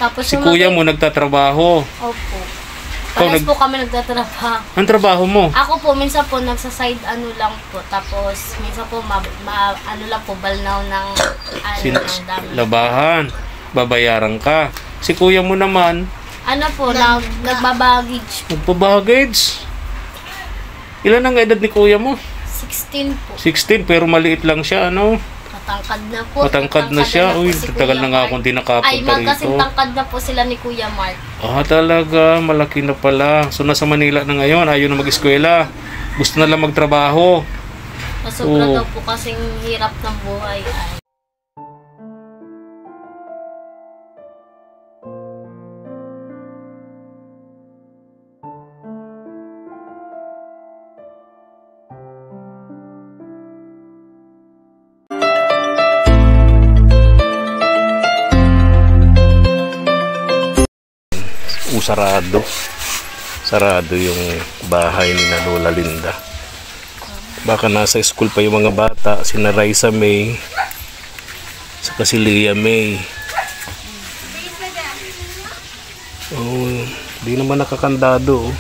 Tapos Si kuya mo nagtatrabaho. Opo. Ikaw Parehas po kami nagtatrabaho. Ang trabaho mo? Ako po, minsan po nagsa-side ano lang po. Tapos, minsan po, ano lang po, balnaw ng ng dami. Labahan. Babayaran ka. Si kuya mo naman, Ano po, nagbabagage. magpa-baggage. Ilan ang edad ni kuya mo? 16 po. 16, pero maliit lang siya, ano? Matangkad na po. Matangkad na siya. Uy, po si tagal Kuya na nga Mark. akong di nakapunta Ay, magkasing rito. tangkad na po sila ni Kuya Mark. Ah, talaga. Malaki na pala. So, nasa Manila na ngayon. Ayaw na mag-eskwela. Gusto na lang magtrabaho. Sobra Oo. daw po kasing hirap ng buhay. Ay. Sarado yung bahay ni na Lola Linda. Baka nasa school pa yung mga bata, sina Raisa May, saka si Leah May. Oh, di naman nakakandado. Oh.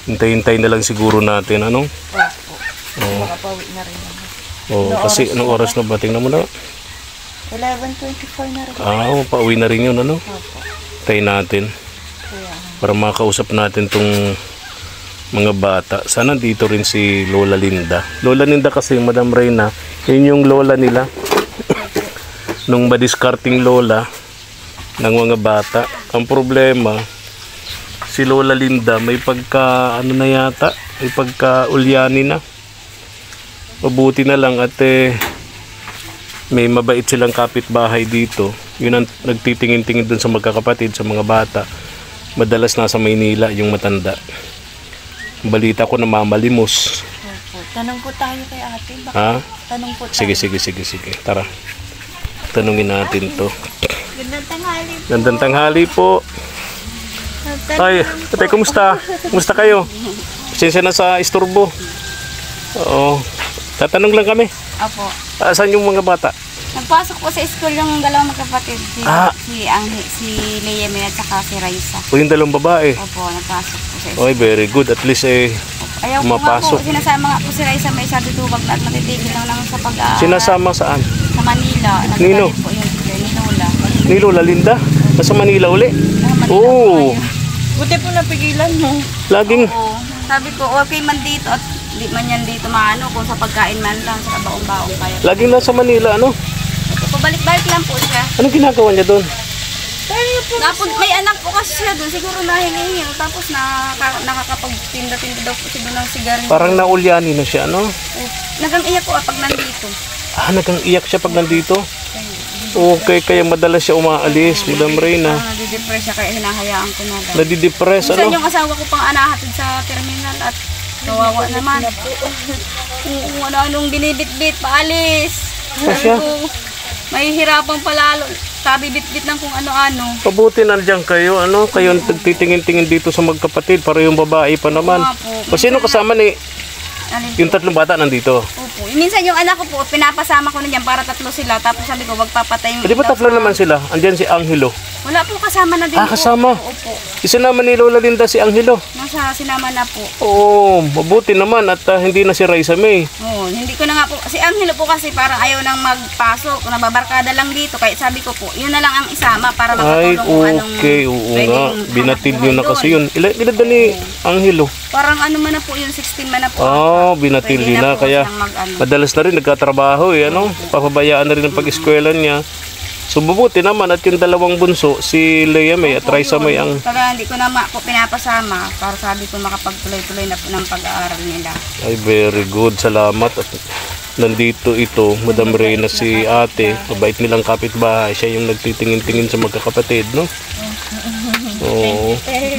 Hintay-hintay na lang siguro natin, ano? Oo. Makapawi na rin. Oh, kasi anong oras na ba? Tingnan mo na. 11:24 na rin. Pauwi na rin yun, ano? Opo. Try natin. Para makausap natin tong mga bata. Sana dito rin si Lola Linda. Lola Linda kasi, Madam Reyna, yun yung lola nila. Nung madiskarting lola ng mga bata. Ang problema, si Lola Linda may pagka, ano na yata, may pagka ulyani na. Mabuti na lang at may mabait silang kapitbahay dito. Yun ang nagtitingin-tingin dun sa magkakapatid, sa mga bata. Madalas nasa Maynila yung matanda. Balita ko na mamalimos. Opo. Tanong po tayo kay ate. Ha? Tanong po tayo. Sige. Tara. Tanungin natin to. Gandang tanghali po. Gandang tanghali po. Ay, ate, kumusta? Kumusta kayo? Pasensya na sa isturbo. Oo. Tatanong lang kami. Opo. Saan yung mga bata? Nagpasok po sa school yung dalawang magkapatid. Si Leah May at saka si Raisa. O yung dalawang babae. Opo, nagpasok po sa school. Okay, very good. At least Ayaw po nga po, mapasok. sinasama nga po si Raisa May sa dudubag na at matitigil lang naman sa pag-aaral. Sinasama saan? Sa Manila. Nino? Nagkalit po yung teacher ni Lola. Ni Lola Linda? Nasa Manila uli? Manila Oo. po kayo. Buti po napigilan mo. Laging, Oo. Sabi ko, okay man dito at di man yan dito maano kung sa pagkain man lang sa baong-baong kaya. laging nasa Manila, ano? Pabalik-balik lang po siya. Anong ginagawa niya doon? May anak po kasi siya doon, siguro nahingi. Tapos nakakapagtinda-tinda daw po siya doon ng sigarilyo. Parang naulyani na siya, ano? Nagang iyak ko pag nandito. Nagang iyak siya pag nandito? Okay, kaya madalas siya umaalis, Madam Reyna. Nadidepress siya kaya hinahayaan ko na lang. Nadidepress, Minsan ano? yung asawa ko pang anahatid sa terminal at kawawa naman. Kung ano-anong binibit-bit, paalis. Sabi ko, may hirapang palalo. Sabi bit-bit ng kung ano-ano. Pabuti nandiyan kayo, ano? Kayo nagtitingin-tingin dito sa magkapatid, para yung babae pa naman. O sino kasama ni... Yung tatlong bata nandito? Opo. Minsan yung anak ko po, pinapasama ko na dyan para tatlo sila. Tapos sabi ko, wag papatay yung... Di ba tatlo naman sila? Andyan si Angelo. Wala po, kasama na din po. Kasama? Opo. Isinama ni Lola Linda si Angelo. Nasa sinama na po. Oo, mabuti naman at hindi na si Raisa May. Oo, hindi ko na nga po. Si Angelo po kasi parang ayaw nang magpasok. Nababarkada lang dito. Kaya sabi ko po, yun na lang ang isama para Ay, makatulong kung anong... okay, oo nga. pwedeng Binatid hanap nyo na buhay kasi doon. yun. Ilan ni Angelo? Parang ano man na po yun, 16 man na po. Binatid Pwede na. po Kaya siyang mag-ano. madalas na rin nagkatrabaho ano? Papabayaan na rin ang pag-eskwela niya. So mabuti naman at yung dalawang bunso, si Leah May at Raisa May ang... Kaya hindi ko na po pinapasama para sabi ko makapagtuloy-tuloy na po ng pag-aaral nila. Ay, very good. Salamat. At nandito ito, Madam Reyna, si ate. Mabait nilang kapitbahay. Siya yung nagtitingin-tingin sa magkakapatid, no? Oo. Ay,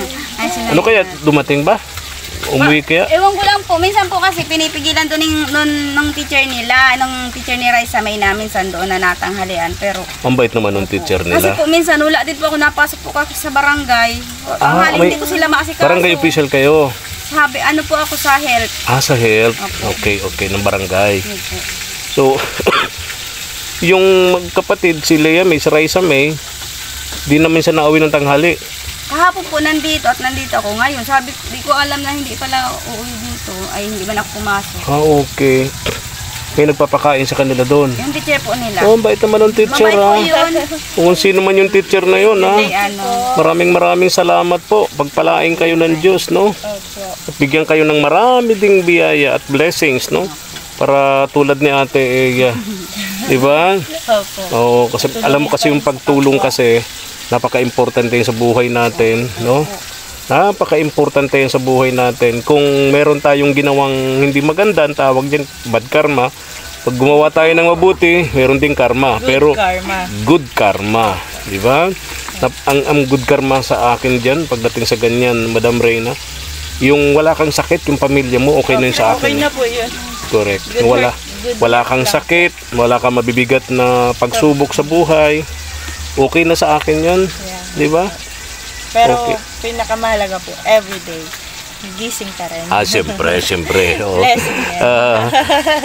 Ano kaya? Dumating ba? Umuwi kaya? Ewan ko lang po. Minsan po kasi pinipigilan doon nung teacher nila, nung teacher ni Raisa May namin saan doon na natanghalian. Pero Ang bait naman ng teacher kasi nila. po minsan wala din po ako napasok po kasi sa barangay. Tanghali hindi ko sila maasikaso. Barangay official kayo? Sabi, ano po ako sa health. Sa health. Opo. Okay, ng barangay. Opo. So, Yung magkapatid, si Lea May, si Raisa May, di naman siya nauwi ng tanghali. Kahapon po nandito at nandito ako ngayon. Sabi, di ko alam na hindi pala uuwi dito. Ay, hindi man ako pumasok. Okay. May nagpapakain sa kanila doon. Yung teacher po nila. Oh, bait naman ng teacher, Mabait po ha. yun. Kung sino man yung teacher na yun, ha. Hindi, ano. Maraming salamat po. Pagpalain kayo ng Diyos, no? At bigyan kayo ng marami ding biyaya at blessings, no? Para tulad ni Ate Eya. Diba? Oo, kasi alam mo kasi yung pagtulong kasi napaka-importante yun sa buhay natin, no? Napaka-importante yun sa buhay natin. Kung meron tayong ginawang hindi maganda, ang tawag dyan, bad karma. Pag gumawa tayo ng mabuti, meron ding karma. Pero good karma. Di ba? Ang good karma sa akin dyan, pagdating sa ganyan, Madam Reyna, yung wala kang sakit, yung pamilya mo, okay na yun sa akin. Okay na po yun. Correct. Wala kang sakit, wala kang mabibigat na pagsubok sa buhay, okay na sa akin yun. Di ba? Pero Okay. pinakamahalaga po, everyday, gising ka rin. Siyempre. Oo. Blessing yan.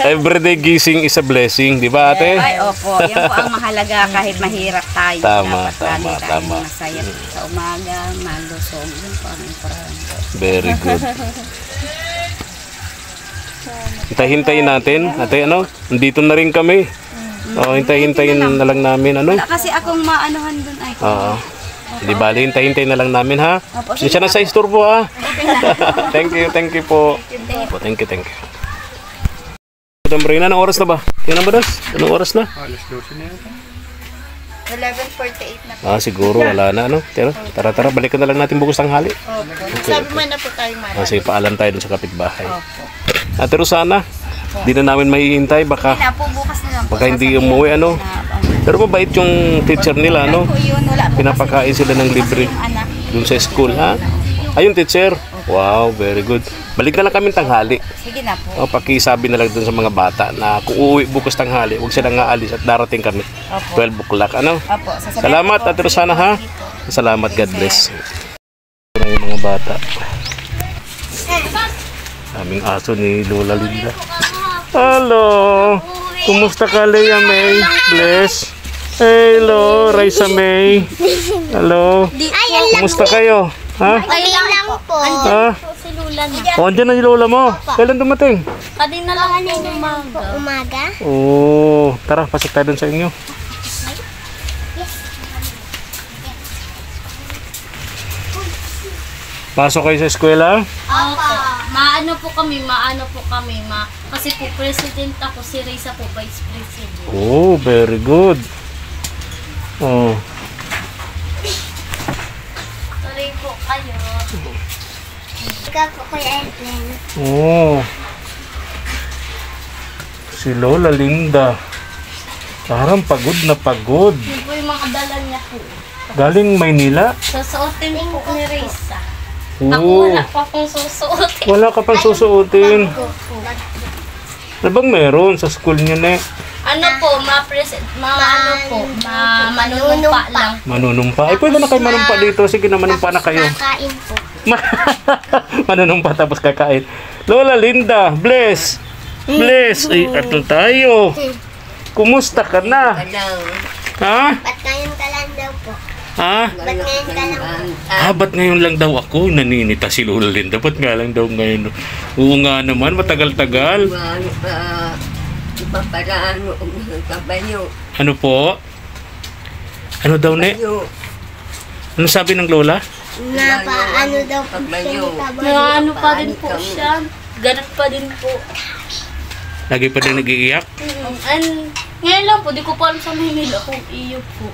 Everyday gising is a blessing, di ba ate? Ay, opo. Yan po ang mahalaga kahit mahirap tayo. Tama, Dapat lagi tama, tayong tama. masaya sa umaga, malusog. Yun po ang importante. Very good. Hintay-hintayin natin. Ate, ano? Nandito na rin kami. Hintay-hintayin na lang namin, ano? Wala kasi akong maanuhan dun ay. Oo. Di bali, hintay-hintay na lang namin, ha? Opo, Siya na sa istorbo, ha? Thank you po. Thank you. Madam Reyna, anong oras na ba? Tingnan ba, Das? Anong oras na? 11:48 na po. Siguro, wala na, ano? Tara, balikan na lang natin bukas tanghali. Sabi mo na po tayong mahal. Kasi paalam tayo dun sa kapitbahay. Ate Rosana, di na namin mahihintay, baka Kaya po bukas na lang po. baka hindi umuwi, ano? Pero mabait yung teacher nila, no? Po yun, wala po Pinapakain sila ng libre yung anak. dun sa school, ha? Ayun, teacher. Wow, very good. Balik na lang kami tanghali. Sige na po. Pakisabi na lang dun sa mga bata na kung uuwi bukas tanghali, huwag silang aalis at darating kami. 12 o'clock, ano? Opo, sasabihin Salamat, ko po. Ate Rosana, ha? Salamat, God bless. Yung mga bata. Aming aso ni Lola Linda. Hello! Kumusta ka, Lea May? Bless. Hello, Raisa May. Hello. Kumusta kayo? Ha? Okay lang po. Ha? Si Lula na. O, andyan na yung lola mo. Kailan dumating? Kanina lang po umaga. Umaga? Oo. Tara, pasok tayo dun sa inyo. Pasok kayo sa eskwela? Opo. Maano po kami. Kasi po president ako, si Risa po vice president. Oh, very good. Oh. Sorry po kayo. Ikaw po Kuya Edwin. Oh. Si Lola Linda. Parang pagod na pagod. Yun po yung mga dala niya po. Galing Maynila? Susuotin po ni Risa. Ako Oo. wala pa pong susuotin. Wala ka pang susuotin. Ano bang meron sa school niyo, ne? Ano po, manunumpa lang. Manunumpa. Ay, pwede na kayo manumpa dito. Sige na, manumpa na kayo. Kakain po. Manunumpa tapos kakain. Lola Linda, bless. Bless. Ay, ato tayo. Kumusta ka na? Ha? Ba't ngayon ka lang daw po? Ha? Ba't ngayon ka lang po? Ba't ngayon lang daw ako? Naninita si Lola Linda. Ba't nga lang daw ngayon? Oo nga naman, matagal-tagal. Ano po? Ano daw, ne? Ano sabi ng Lola? Ano daw po siya? Ano pa din po siya. Ganun pa din po. Lagi pa din nag-iiyak? Ngayon lang po, di ko pa alam sa Maynila kung iyo po.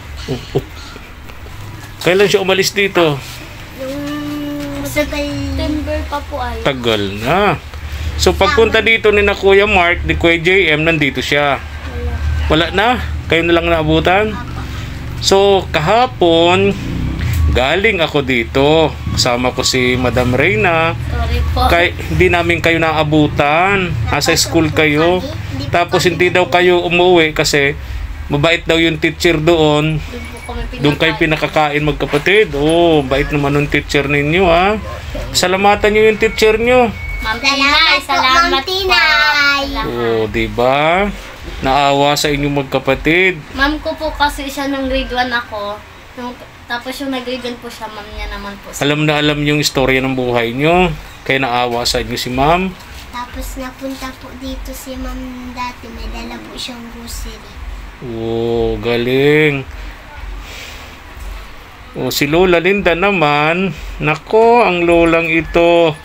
Kailan siya umalis dito? September pa po ay. Tagal na. So pagpunta dito ni na Kuya Mark, ni Kuya JM, nandito siya. Wala na? Kayo na lang naabutan? So kahapon, galing ako dito. Kasama ko si Madam Reyna. Sorry po. Hindi namin kayo naabutan. Nasa school kayo. Tapos hindi daw kayo umuwi kasi mabait daw yung teacher doon. Doon kayo pinakakain magkapatid. Oh, bait naman ng teacher ninyo, ha. Salamatan niyo yung teacher niyo. Ma'am Tinay, salamat po. Oh, di ba? naawa sa inyong magkapatid. Ma'am ko po kasi siya nung grade 1 ako. Tapos yung nag-grade 1 po siya, ma'am niya naman po. Alam na alam yung istorya ng buhay nyo. Kaya naawa sa inyo si ma'am. Tapos napunta po dito si ma'am dati. May dala po siyang grocery. Oo, galing. O, si Lola Linda naman. Nako, ang lolang ito.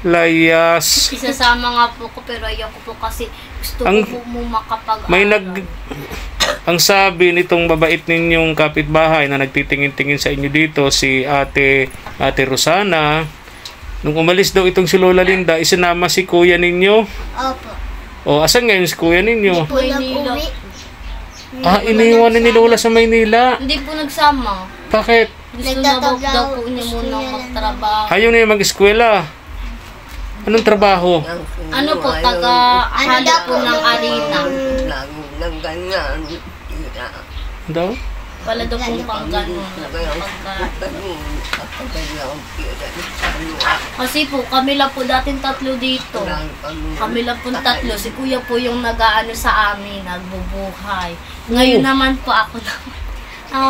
Layas. Isasama nga po ko pero ayoko po kasi gusto Ang- ko po makapag-aral. Ang sabi nitong babait ninyong kapitbahay na nagtitingin-tingin sa inyo dito, si Ate Rosana, nung umalis daw itong si Lola Linda, isinama si kuya ninyo. Opo. O, asan ngayon si kuya ninyo? Po Maynila. nag-uwi. Iniwan ni Lola sa Maynila. Hindi po nagsama. Bakit? Gusto na daw po niya muna magtrabaho. Ayaw na yung mag-eskwela. Anong trabaho? Ano po, taga-halo po ng arena. Daw? Wala daw pong pang ganun. Kasi po, kami lang po dating tatlo dito. Kami lang po tatlo. Si kuya po yung nag-aano sa amin, nagbubuhay. Ngayon naman po ako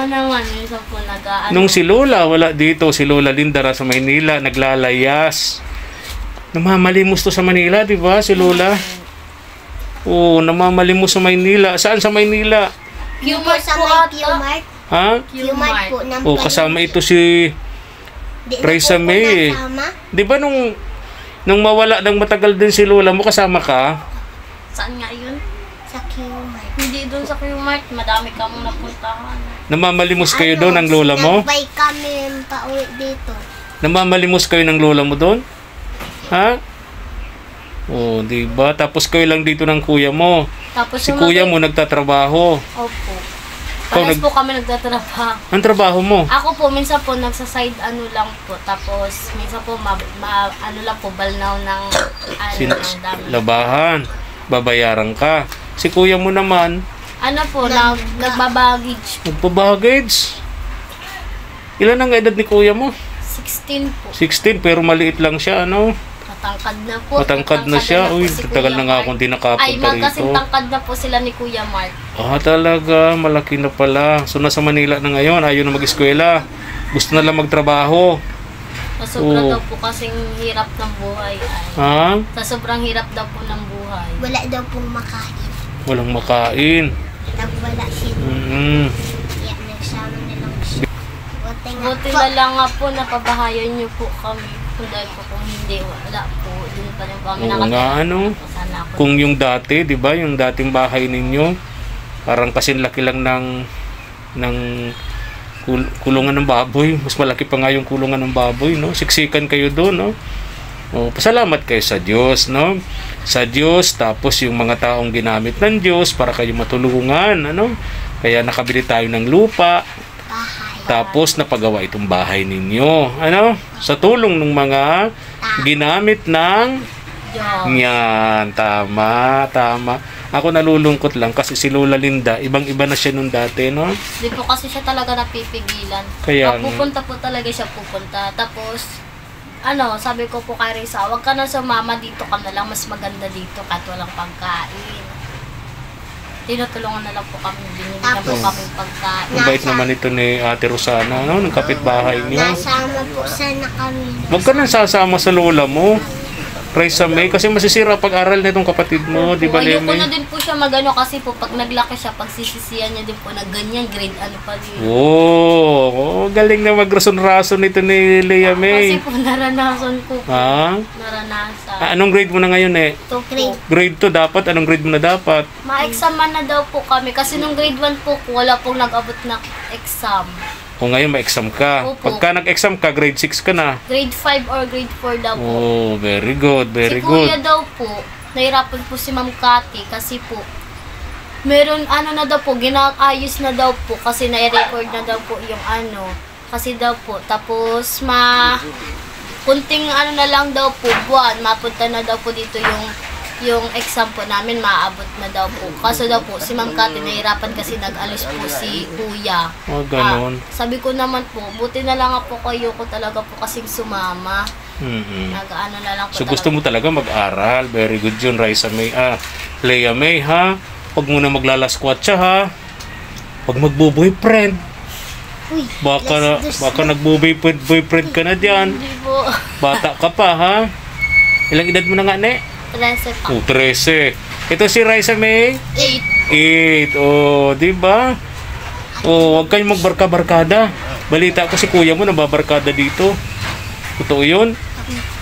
naman, minsan po nag-aano. Nung si Lola wala dito, si Lola Linda sa Maynila, naglalayas. Namamalimos to sa Manila, di ba, si Lola? Oo, namamalimos sa Maynila. Saan sa Maynila? Q-Mart Sa po may ata. Q-Mart. Ha? Q-Mart po. ng O, kasama ito si... Di na Raisa po May eh. nasama. Di ba nung mawala ng matagal din si Lola mo, kasama ka? Saan nga yun? Sa Q-Mart. Hindi doon sa Q-Mart. Madami ka mong napuntahan. Namamalimos kayo doon ng lola mo? Nagbay kami pauwi dito. Namamalimos kayo ng lola mo doon? Ha? O, di ba? Tapos kayo lang dito ng kuya mo. Tapos Si yung kuya mo nagtatrabaho. Opo. Ikaw Parehas po kami nagtatrabaho. Ang trabaho mo? Ako po, minsan po, nagsa-side ano lang po. Tapos, minsan po, ano lang po, balnaw ng, ng dami. Labahan. Babayaran ka. Si kuya mo naman, Ano po, nagbabagage. magpa-baggage. Ilan ang edad ni kuya mo? 16 po. 16, pero maliit lang siya, ano? Matangkad na po. Matangkad na siya. po Uy, si tagal Kuya na nga Mark. akong di nakapunta Ay, magkasing rito. tangkad na po sila ni Kuya Mark. Talaga, malaki na pala. So, nasa Manila na ngayon, ayaw na mag-eskwela. Gusto na lang magtrabaho. Sa sobrang Oo. daw po kasing hirap ng buhay. Ha? Sa sobrang hirap daw po ng buhay. Wala daw pong makain. Walang makain. Nagwala siya. Kaya nagsama na lang siya. Buti na lang nga po, napabahayan niyo po kami. Kung dahil po kung hindi, wala po. Doon pa rin po kami Oo nga, ano? Sana ako. Kung yung dati, di ba, yung dating bahay ninyo, parang kasing laki lang ng kulungan ng baboy. Mas malaki pa nga yung kulungan ng baboy, no? Siksikan kayo doon, no? O, pasalamat kayo sa Diyos, no? Sa Diyos, tapos yung mga taong ginamit ng Diyos para kayo matulungan, ano? Kaya nakabili tayo ng lupa, tapos napagawa itong bahay ninyo, ano? Sa tulong ng mga ginamit ng Diyos. yan, tama. Ako nalulungkot lang kasi si Lola Linda, ibang-iba na siya nung dati, no? Hindi po kasi siya talaga napipigilan. Kaya Pag pupunta po talaga siya pupunta. Tapos, sabi ko po kay Risa, wag ka na sumama dito ka na lang, mas maganda dito kahit walang pagkain. Tinutulungan na lang po kami, binili na po kami pagkain. Ang bait naman ito ni Ate Rosana, no? Ng kapitbahay niyo. Nasama po sana kami. Huwag ka nang sasama sa lola mo. Raisa May, kasi masisira pag-aral na itong kapatid mo, di ba, Ayoko Leme? na din po siya magano kasi po pag naglaki siya, pag sisisiyan niya din po na ganyan, grade ano pa din. Galing na magrason-rason ito ni Lea Kasi May. po naranasan ko po. Ha? Naranasan. Anong grade mo na ngayon eh? Ito po. Grade 2 dapat? Anong grade mo na dapat? Ma-examan na daw po kami kasi nung grade 1 po, wala pong nag-abot ng exam. O ngayon ma-exam ka. Opo. Pagka nag-exam ka, grade 6 ka na. Grade 5 or grade 4 daw po. Very good, very Si good. Kuya daw po, nahirapan po si Ma'am Cathy kasi po, meron na daw po, ginayos na daw po kasi na-record na daw po yung kasi daw po, tapos kunting na lang daw po, buwan, mapunta na daw po dito yung exam po namin, maaabot na daw po. Kaso daw po, si Ma'am Cathy, nahirapan kasi nag-alis po si Kuya. Ganon. Sabi ko naman po, buti na lang po kayo ko talaga po kasing sumama. Na lang po So gusto mo talaga mag-aral. Very good yun, Raisa May. Lea May, ha? Huwag mo na maglalaskwat siya ha. Huwag magbo-boyfriend. Uy, Baka nagbo-boyfriend ka na dyan. Hindi po. Bata ka pa ha. Ilang edad mo na nga, ne? 13 pa. 13. Ito si Raisa May? 8. 8. Oh, di ba? Oh, huwag kayong magbarka-barkada. Balita ko si kuya mo nababarkada dito. Totoo yun?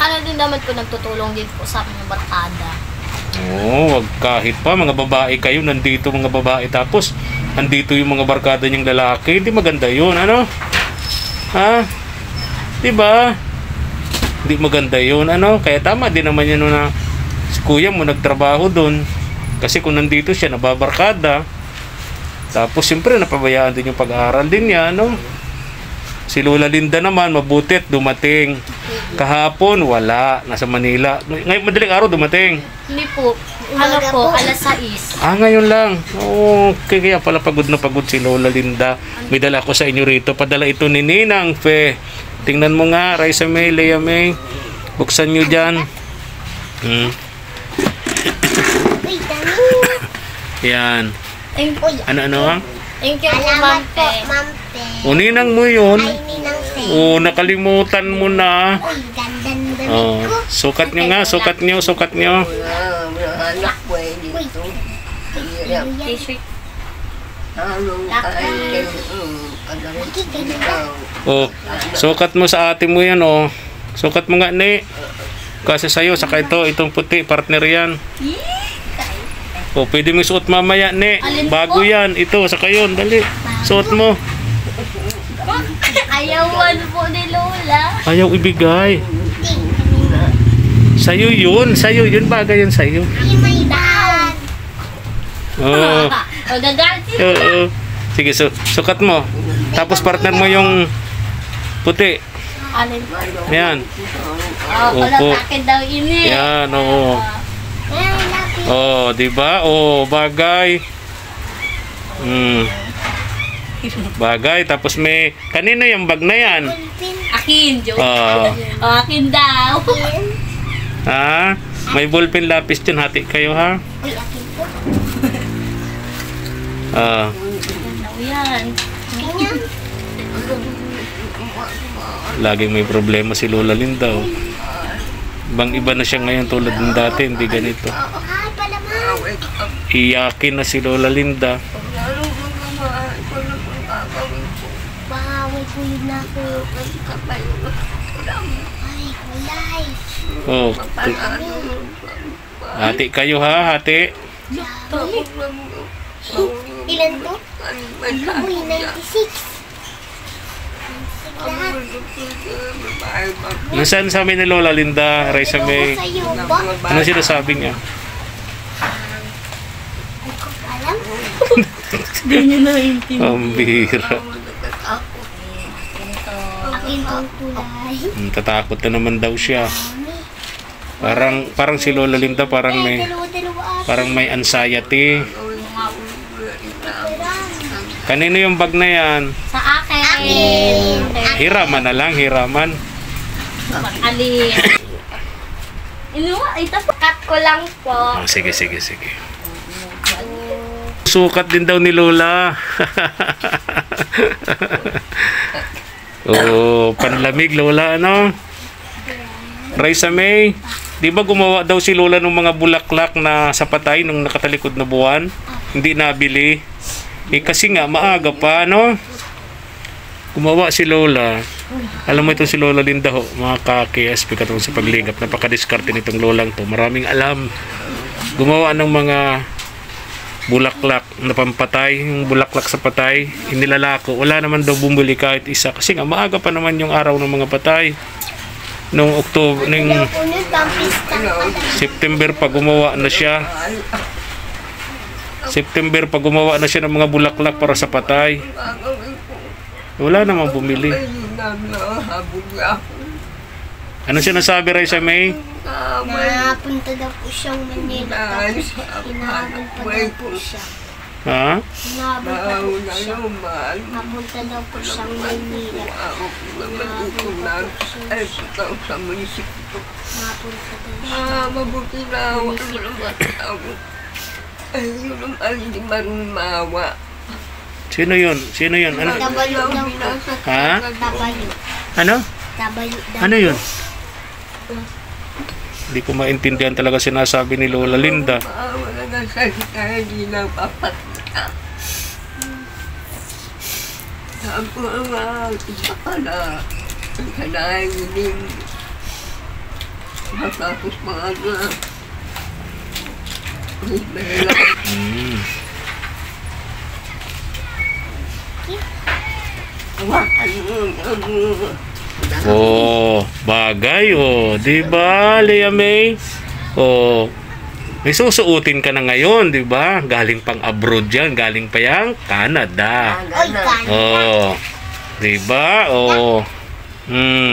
Ano din naman po nagtutulong din po sa amin ng barkada. Oo, wag kahit pa mga babae kayo, nandito mga babae tapos nandito yung mga barkada niyang lalaki, hindi maganda yun, ano? Ha? Di ba? Hindi maganda yun, ano? Kaya tama din naman yan na si kuya mo nagtrabaho doon. Kasi kung nandito siya, nababarkada. Tapos siyempre napabayaan din yung pag-aaral din niya, ano? Si Lola Linda naman, mabuti at dumating. Kahapon, wala. Nasa Manila. Ngayon, madaling araw dumating. Hindi po. Ano po, alas 6. Ngayon lang. Okay, kaya pala pagod na pagod si Lola Linda. May dala ko sa inyo rito. Padala ito ni Ninang Fe. Tingnan mo nga, Raisa May, Lea May. Buksan nyo dyan. Uy, dami. Yan. Thank Ano? you po, Salamat Ma'am po, Pe. Ma'am Pe. Ninang mo yun. Ay, Ninang Fe. Nakalimutan mo na. Uy, ganda ng damit ko. Sukat nyo nga, sukat nyo. Uy, T-shirt. Sukat mo sa ate mo yan, Sukat mo nga, ne. Kasi sa'yo, saka itong puti, partner yan. Pwede mo suot mamaya, ne. Bago yan, ito, saka yun, dali. Suot mo. Ayawan po ni Lola. Ayaw ibigay. Sa'yo yun, bagay yun sa'yo. ay, may bag. Oo. Magagalit Oo. Sige, sukat mo. Tapos partner mo yung puti. Alin? Yan. Wala Opo. sa akin daw ini. Yan, oo. Ay, lapis. Di ba? Bagay. Bagay. Tapos may, kanino yung bag na yan? Pin. Akin, joke. Ah. Akin daw. Ha? May ballpen lapis dyan. Hati kayo, ha? Uy, akin po. Yan. Kanya. Laging may problema si Lola Linda, Bang iba na siya ngayon tulad ng dati, hindi ganito. Ay, palaman. Iyakin na si Lola Linda. Bawal po yun na ako. Ay, kulay. Hati kayo, ha? Hati. Ilan to? Uy, 96. Lahat. Nasaan sa amin ni Lola Linda, Raisa May? Sa'yo ba? Ano sinasabi niya? Hindi ko alam. Hindi niyo naintindihan. Ang bihira. Akin ang kulay. Tatakot na naman daw siya. Parang si Lola Linda parang may anxiety. Kanino yung bag na yan? Sa akin. Hiraman na lang, hiraman. Alin. Ito po. Cut ko lang po. Sige. Sukat din daw ni Lola. Panlamig Lola, ano? Raisa May, di ba gumawa daw si Lola ng mga bulaklak na sa patay nung nakatalikod na buwan? Hindi nabili. Kasi nga, maaga pa, no? Gumawa si Lola. Alam mo ito si Lola Linda, mga ka-KSP katong sa paglingap. Napaka-diskarte nitong lolang to. Maraming alam. Gumawa ng mga bulaklak na pampatay. Yung bulaklak sa patay, inilalako. Wala naman daw bumili kahit isa. Kasi nga, maaga pa naman yung araw ng mga patay. Noong October, noong September pa gumawa na siya. September pa gumawa na siya ng mga bulaklak para sa patay. Wala namang bumili. Ano siya nasabi, Raisa May? Napunta daw po siyang Manila. Tapos hinahabol pa daw po siya. Ha? Hinahabol pa daw po siya. Napunta daw po siyang Manila. Hinahabol pa daw po siya. Napunta daw siya. Mabuti na ako. Ay, hindi marunong maawa. Sino yun? Sino yun? Ano? Tabayo daw po. Ha? Tabayo. Ano? Tabayo daw. Ano yun? Hindi ko maintindihan talaga sinasabi ni Lola Linda. Maawa na nagsalita, hindi na papakita. Sabi ko nga, isa ka na. Isa na ay hiling. Matapos mga na. Ay, mahirap. Hawakan mo. Oh, bagay oh. 'Di ba, Lea May? Oh. May susuotin ka na ngayon, 'di ba? Galing pang abroad 'yan, galing pa yang Canada. Oh. 'Di ba? Oh.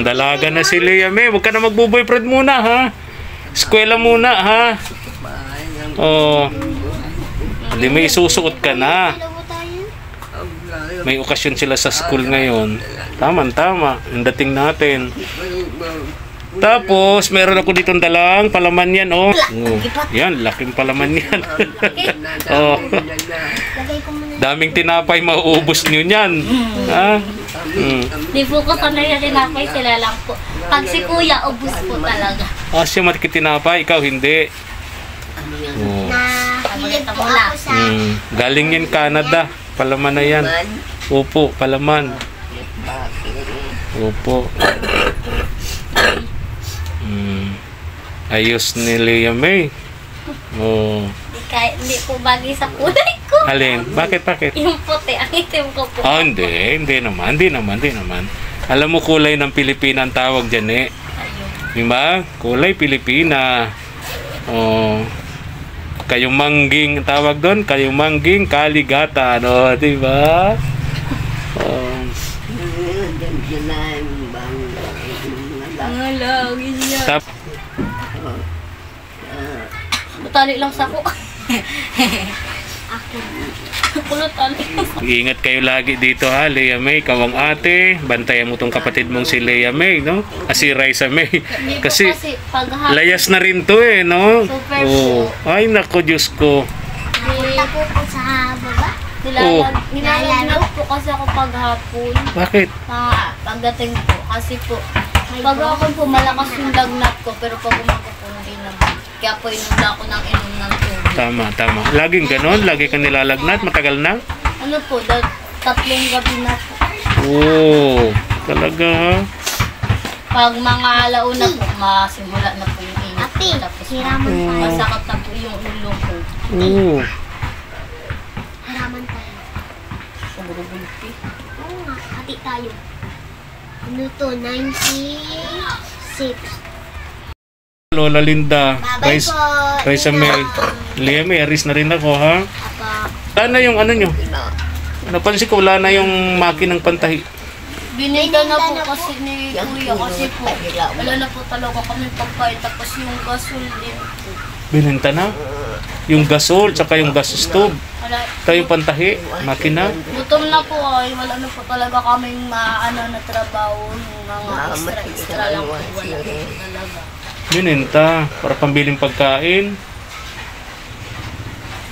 Dalaga na si Lea May. Huwag ka na magbo-boyfriend muna, ha? Eskwela muna, ha? Oh. Hindi may isusuot ka na. May okasyon sila sa school ngayon. Tama. Ang dating natin. Tapos, meron ako ditong dalang palaman yan, oh. Yan, laking palaman yan. Oh. Daming tinapay mauubos nyo yan. Ha? Di po ko sanay na tinapay, sila lang po. Pag si kuya, ubus po talaga. Siya matikitinapay, ikaw hindi. Oh. Hilig po ako sa... Galing yan Canada. Palaman na yan. Opo, palaman. Opo. Ayos ni Lea May. Oh. Hindi po bagay sa kulay ko. Alin? Bakit? Yung puti, ang itim ko po. Hindi naman. Alam mo kulay ng Pilipina ang tawag dyan eh. Diba? Kulay Pilipina. Oh. Kayong mangging tawag doon, kayong mangging kaligatan, no, di ba? Tap. Tali lang sa ko. Ingat kayo lagi dito ha, Lea May, ikaw ang ate, bantayan mo tong kapatid mong si Lea May, no? Si Raisa May. Kasi layas na rin to eh, no? Oh. Ay nako, Diyos ko. Punta po po sa baba. Nilalaro po kasi ako paghapon. Bakit? Pagdating po, kasi po, pag ako po malakas yung lagnat ko, pero pag umaga po hindi naman. Kaya po inunda ako ng inom ng tubig. Tama. Laging ganon? Lagi ka nilalagnat? Matagal na? Ano po, 3 gabi na po. Oh, talaga ha? Pag mga alauna po, masimula na po yung init. Ate, hiraman tayo. Masakit na po yung ulo ko. Oo. Hiraman tayo. Sumurugulpi. Oo nga, hati tayo. Ano to, 96. Lola Linda, Bye po. Raisa May, Lea May, aris na rin ako ha? Wala na yung ano nyo? Napansin ko wala na yung makinang pantahi. Binenta na po kasi ni Kuya kasi po wala na po talaga kami pagkain tapos yung gasol din po. Binenta na? Yung gasol, tsaka yung gas stove. Tayo yung pantahi, makina. Gutom na po ay wala na po talaga kaming na trabaho, mga extra lang po wala na po talaga. Binenta, para pambiling pagkain.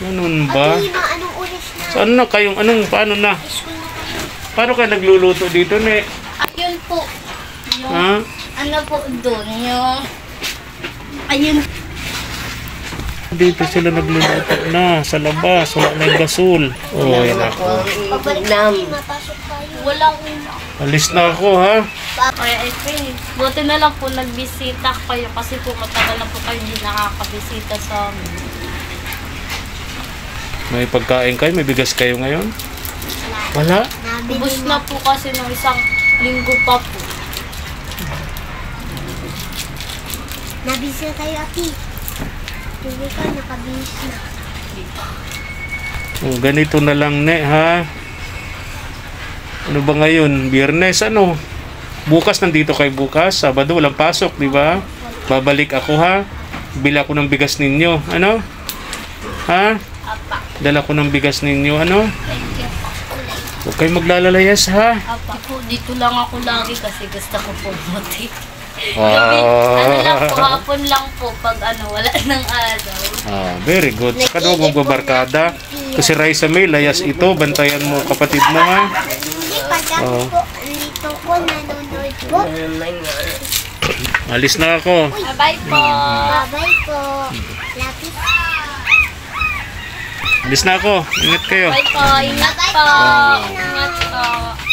Ganun ba? Anong oras na? Saan na kayong, paano na? Paano kayo nagluluto dito, ne? Ayun po. Yung, Ha? ano po doon, yung... Ayun. Dito sila nagluluto na, sa labas, wala na yung gasol. Oh, yan ako. Pabalik tayo, mapasok tayo. Walang una. Alis na ako, ha? Kaya buti na lang po nagbisita kayo kasi po matagal na po kayo hindi nakakabisita sa amin. May pagkain kayo? May bigas kayo ngayon? Wala? Ubus na po kasi ng 1 linggo pa po. Nabisi na tayo, ati. Hindi ka nakabisi na. Oh, ganito na lang, ne, ha? Ano ba ngayon? Biyernes, ano? Bukas nandito kayo bukas. Sabado, walang pasok, di ba? Babalik ako, ha? Bila ko ng bigas ninyo. Ano? Ha? Dala ko ng bigas ninyo. Ano? Huwag kayo maglalalayas, ha? Apa po, dito lang ako lagi kasi gusto ko po buti. Gabi, ano lang po, Ah, hapon lang po pag ano, wala ng araw. very good. Saka daw magbabarkada. Kasi Raisa May, layas ito. Bantayan mo kapatid mo ha. Oh. Dito ko nanonood po. Alis na ako. Bye po! Bye po. Lapit. Alis na ako. Ingat kayo. Bye po! Ingat po! Ingat po!